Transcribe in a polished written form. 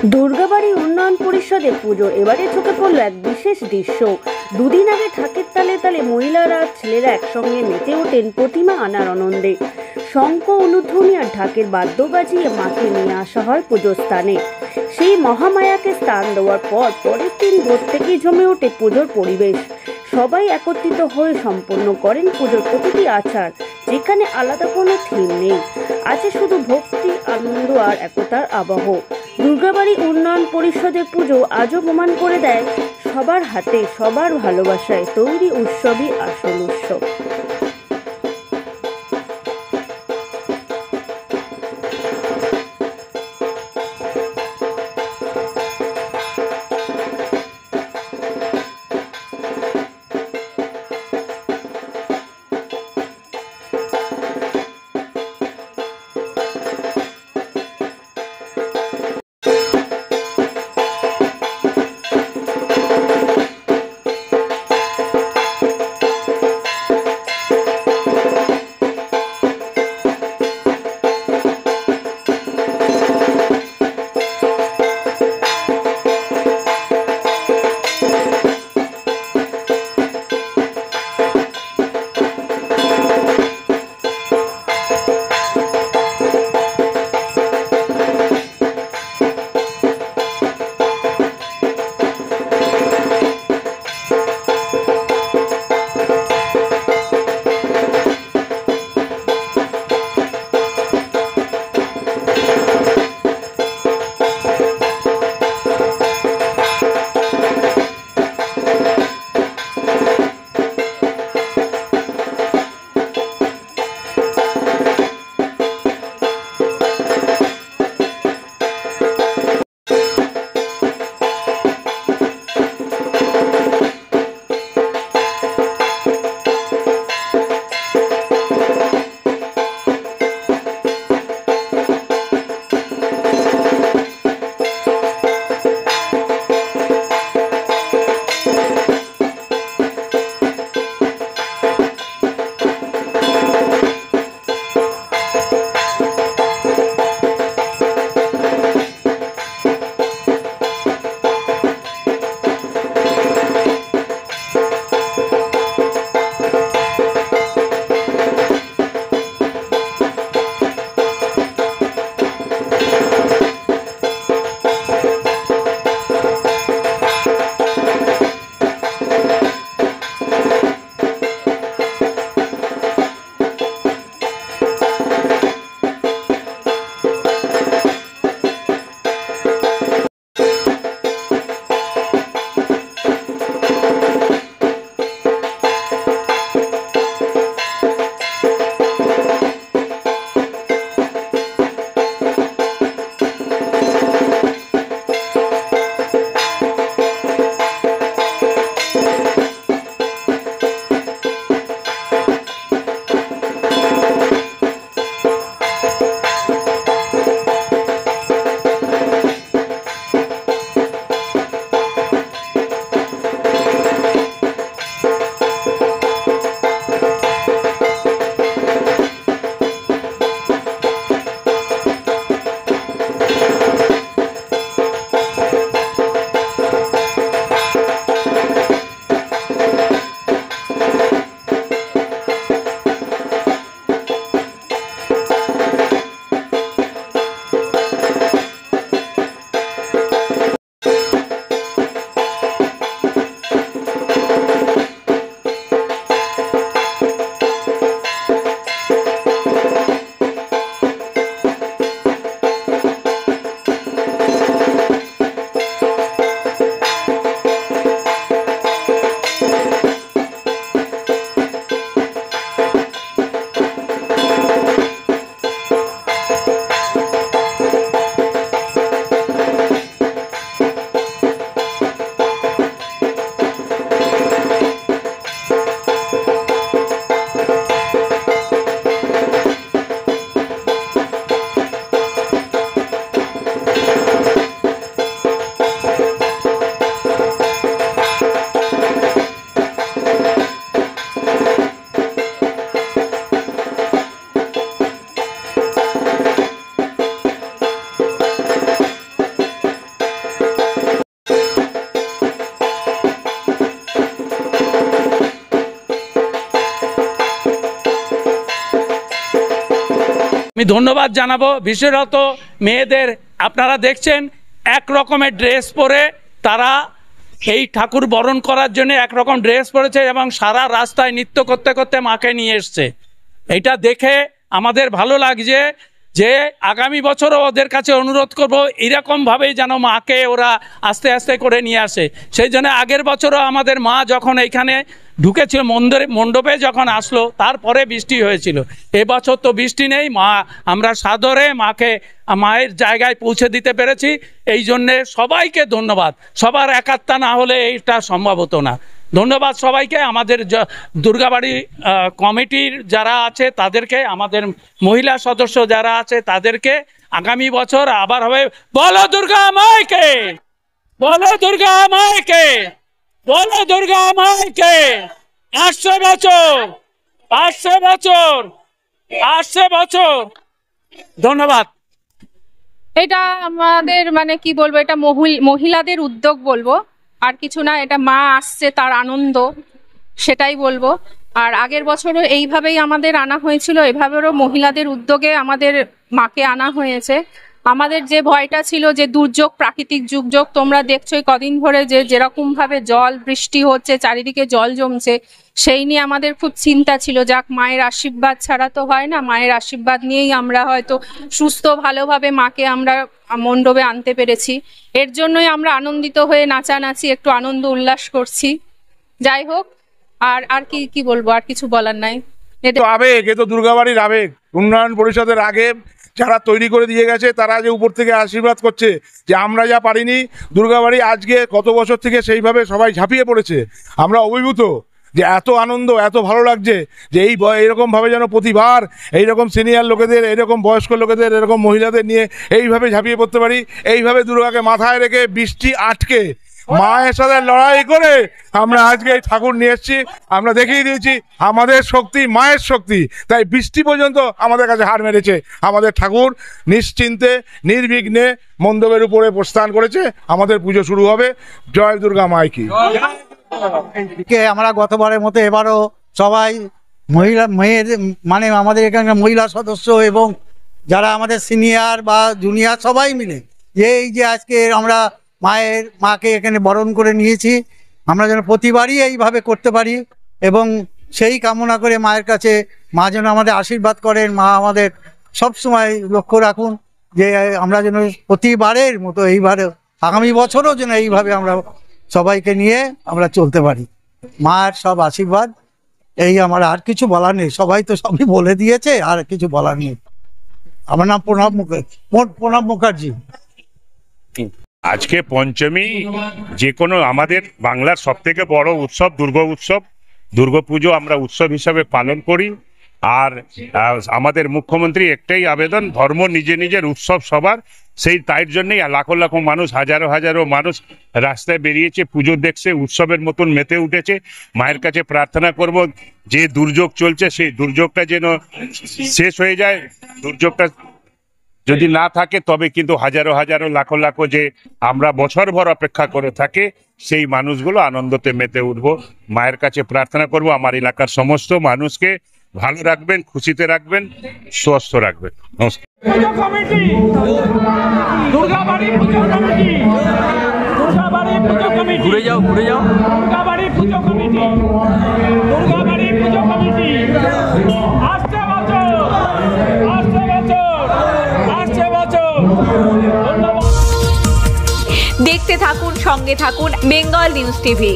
দুর্গাবাড়ি উন্নয়ন পরিষদে পুজোর এবারে চোখে পড়ল এক বিশেষ দৃশ্য। দুদিন আগে ঢাকের তালে তালে মহিলারা আর ছেলেরা একসঙ্গে মেতে ওঠেন প্রতিমা আনার আনন্দে। শঙ্খ, উলুধ্বনি আর ঢাকের বাদ্য বাজিয়ে মাকে নিয়ে আসা হয় পুজোর স্থানে। সেই মহামায়াকে স্থান দেওয়ার পরের দিন ভোর থেকেই জমে ওঠে পুজোর পরিবেশ। সবাই একত্রিত হয়ে সম্পন্ন করেন পুজোর প্রতিটি আচার, যেখানে আলাদা কোনো থিম নেই, আছে শুধু ভক্তি, আনন্দ আর একতার আবহ। দুর্গাবাড়ি উন্নয়ন পরিষদের পুজো আজও প্রমাণ করে দেয়, সবার হাতে সবার ভালোবাসায় তৈরি উৎসবই আসল উৎসব। আমি ধন্যবাদ জানাবো বিশেষত মেয়েদের। আপনারা দেখছেন এক রকমের ড্রেস পরে তারা এই ঠাকুর বরণ করার জন্য একরকম ড্রেস পরেছে এবং সারা রাস্তায় নৃত্য করতে করতে মাকে নিয়ে এসছে। এটা দেখে আমাদের ভালো লাগছে যে আগামী বছরও ওদের কাছে অনুরোধ করব এরকমভাবেই যেন মাকে ওরা আস্তে আস্তে করে নিয়ে আসে। সেই জন্য আগের বছরও আমাদের মা যখন এইখানে ঢুকেছিল মণ্ডপে যখন আসলো তারপরে বৃষ্টি হয়েছিল। এবছর তো বৃষ্টি নেই, আমরা সাদরে মাকে মায়ের জায়গায় পৌঁছে দিতে পেরেছি। এই জন্যে সবাইকে ধন্যবাদ। সবার একাত্তা না হলে এইটা সম্ভব হতো না। ধন্যবাদ সবাইকে, আমাদের দুর্গাবাড়ি কমিটির যারা আছে তাদেরকে, আমাদের মহিলা সদস্য যারা আছে তাদেরকে। আগামী বছর আবার হবে বলো দুর্গা মাইকে, বলো দুর্গা মাইকে, বলো দুর্গা মাইকে। 800 বছর, 800 বছর, 800 বছর। ধন্যবাদ। এটা আমাদের মানে কি বলবো, এটা মহিলাদের উদ্যোগ বলবো, আর কিছু না। এটা মা আসছে তার আনন্দ, সেটাই বলবো। আর আগের বছরও এইভাবেই আমাদের আনা হয়েছিল, এভাবেও মহিলাদের উদ্যোগে আমাদের মাকে আনা হয়েছে। আমাদের যে ভয়টা ছিল যে দুর্যোগ, প্রাকৃতিক দুর্যোগ, তোমরা দেখছোই কদিন ধরে যে যেরকম ভাবে জল বৃষ্টি হচ্ছে, চারিদিকে জল জমছে, সেই নিয়ে আমাদের খুব চিন্তা ছিল। যাক, মায়ের আশীর্বাদ ছাড়া তো হয় না, মায়ের আশীর্বাদ নিয়েই আমরা হয়তো সুস্থ ভালোভাবে মাকে আমরা মণ্ডপে আনতে পেরেছি। এর জন্যই আমরা আনন্দিত হয়ে নাচানাচি একটু আনন্দ উল্লাস করছি। যাই হোক, আর কি বলবো, আর কিছু বলার নাই। আবেগ, এ তো দুর্গাবাড়ির আবেগ। উন্নয়ন পরিষদের আগে যারা তৈরি করে দিয়ে গেছে তারা যে উপর থেকে আশীর্বাদ করছে যে আমরা যা পারিনি, দুর্গাবাড়ি আজকে কত বছর থেকে সেইভাবে সবাই ঝাঁপিয়ে পড়েছে। আমরা অভিভূত যে এত আনন্দ, এত ভালো লাগছে যে এইরকমভাবে যেন প্রতিবার এইরকম সিনিয়র লোকেদের, এরকম বয়স্ক লোকেদের, এরকম মহিলাদের নিয়ে এইভাবে ঝাঁপিয়ে পড়তে পারি। এইভাবে দুর্গাকে মাথায় রেখে বৃষ্টি আটকে মায়ের সাথে লড়াই করে আমরা আজকে এই ঠাকুর নিয়ে এসেছি। আমরা দেখিয়ে দিয়েছি আমাদের শক্তি মায়ের শক্তি, তাই বৃষ্টি পর্যন্ত আমাদের কাছে হার মেরেছে। আমাদের ঠাকুর নিশ্চিন্তে নির্বিঘ্নে মণ্ডপের উপরে প্রস্থান করেছে। আমাদের পুজো শুরু হবে। জয় দুর্গা মাইকি। আমরা গতবারের মতো এবারও সবাই মেয়ের মানে আমাদের এখানকার মহিলা সদস্য এবং যারা আমাদের সিনিয়র বা জুনিয়র সবাই মিলে এই যে আজকে আমরা মাকে এখানে বরণ করে নিয়েছি, আমরা যেন প্রতিবারই এইভাবে করতে পারি এবং সেই কামনা করে মায়ের কাছে মা যেন আমাদের আশীর্বাদ করেন। মা আমাদের সবসময় লক্ষ্য রাখুন যে আমরা যেন প্রতিবারের মতো এইবারে আগামী বছরও যেন এইভাবে আমরা সবাইকে নিয়ে আমরা চলতে পারি। মায়ের সব আশীর্বাদ, এই আমার আর কিছু বলার নেই। সবাই তো সবই বলে দিয়েছে, আর কিছু বলার নেই। আমার নাম প্রণব মুখার্জি। আজকে পঞ্চমী যে কোনো আমাদের বাংলার সব থেকে বড় উৎসব দুর্গাপুজো আমরা উৎসব হিসাবে পালন করি। আর আমাদের মুখ্যমন্ত্রী একটাই আবেদন, ধর্ম নিজের উৎসব সবার। তাই জন্যই লাখো লাখো মানুষ, হাজারো হাজারো মানুষ রাস্তায় বেরিয়েছে, পুজো দেখছে, উৎসবের মতন মেতে উঠেছে। মায়ের কাছে প্রার্থনা করব যে দুর্যোগ চলছে সেই দুর্যোগটা যেন শেষ হয়ে যায়। দুর্যোগটা যদি না থাকে তবে কিন্তু হাজারো হাজারো লাখো লাখো যে আমরা বছরভর অপেক্ষা করে থাকে সেই মানুষগুলো আনন্দতে মেতে উঠব। মায়ের কাছে প্রার্থনা করব আমার এলাকার সমস্ত মানুষকে ভালো রাখবেন, খুশিতে রাখবেন, সুস্থ রাখবেন। নমস্কার। ঘুরে যাও, ঘুরে যাও। দুর্গাবাড়ি পুজো কমিটি, দুর্গাবাড়ি পুজো কমিটি। দেখতে থাকুন, সঙ্গে থাকুন বেঙ্গল নিউজ টিভি।